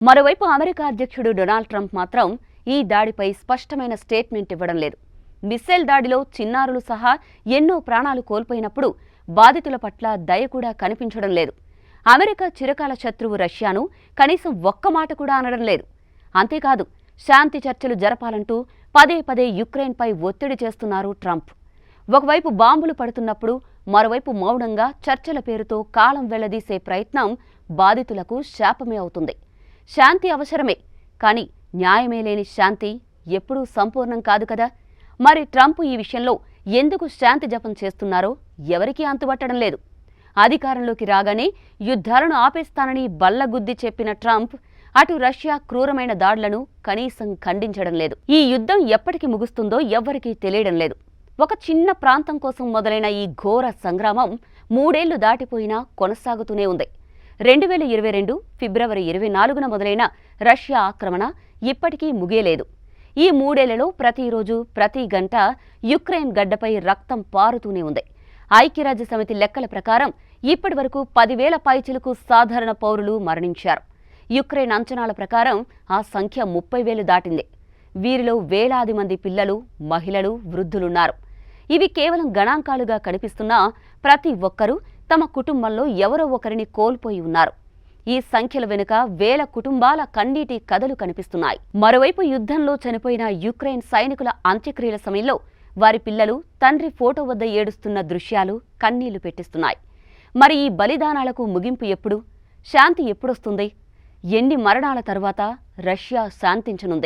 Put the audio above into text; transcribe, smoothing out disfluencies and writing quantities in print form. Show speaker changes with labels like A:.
A: మరోవైపు అమెరికా అధ్యక్షుడు Donald Trump మాత్రం ఈ దాడిపై స్పష్టమైన స్టేట్మెంట్ ఇవ్వడం లేదు. మిస్సైల్ దాడిలో చిన్నారులు సహా ఎన్నో ప్రాణాలు కోల్పోయినప్పుడు బాధితుల పట్ల దయ కూడా కనిపించడం లేదు. అమెరికా చిరకాల శత్రువు రష్యాను కనీసం ఒక్క మాట కూడా అనడం లేదు. అంతేకాదు, శాంతి చర్చలు జరపాలంటూ పదే పదే యుక్రెయిన్పై ఒత్తిడి చేస్తున్నారు ట్రంప్. ఒకవైపు బాంబులు పడుతున్నప్పుడు మరోవైపు మౌనంగా చర్చల పేరుతో కాలం వెళ్లదీసే ప్రయత్నం బాధితులకు శాపమే అవుతుంది. శాంతి అవసరమే, కానీ న్యాయమే లేని శాంతి ఎప్పుడూ సంపూర్ణం కాదు కదా. మరి ట్రంప్ ఈ విషయంలో ఎందుకు శాంతి జపం చేస్తున్నారో ఎవరికీ అంతుబట్టడం లేదు. అధికారంలోకి రాగానే యుద్ధాలను ఆపేస్తానని బల్లగుద్ది చెప్పిన ట్రంప్ అటు రష్యా క్రూరమైన దాడులను కనీసం ఖండించడం లేదు. ఈ యుద్ధం ఎప్పటికి ముగుస్తుందో ఎవ్వరికీ తెలియడం లేదు. ఒక చిన్న ప్రాంతం కోసం మొదలైన ఈ ఘోర సంగ్రామం 3 ఏళ్లు దాటిపోయినా కొనసాగుతూనే ఉంది. 2022 ఫిబ్రవరి 24న మొదలైన రష్యా ఆక్రమణ ఇప్పటికీ ముగియలేదు. ఈ 3 ఏళ్లలో ప్రతిరోజు ప్రతి గంట యుక్రెయిన్ గడ్డపై రక్తం పారుతూనే ఉంది. ఐక్యరాజ్యసమితి లెక్కల ప్రకారం ఇప్పటి వరకు 10,000 పైచిలకు సాధారణ పౌరులు మరణించారు. యుక్రెయిన్ అంచనాల ప్రకారం ఆ సంఖ్య 30,000 దాటింది. వీరిలో వేలాది మంది పిల్లలు, మహిళలు, వృద్ధులున్నారు. ఇవి కేవలం గణాంకాలుగా కనిపిస్తున్నా ప్రతి ఒక్కరూ తమ కుటుంబంలో ఎవరో ఒకరిని కోల్పోయి ఉన్నారు. ఈ సంఖ్యల వెనుక వేల కుటుంబాల కన్నీటి కథలు కనిపిస్తున్నాయి. మరోవైపు యుద్ధంలో చనిపోయిన యుక్రెయిన్ సైనికుల అంత్యక్రియల సమయంలో వారి పిల్లలు తండ్రి ఫోటో వద్ద ఏడుస్తున్న దృశ్యాలు కన్నీళ్లు పెట్టిస్తున్నాయి. మరి ఈ బలిదానాలకు ముగింపు ఎప్పుడు? శాంతి ఎప్పుడొస్తుంది? ఎన్ని మరణాల తరువాత రష్యా శాంతించనుంది?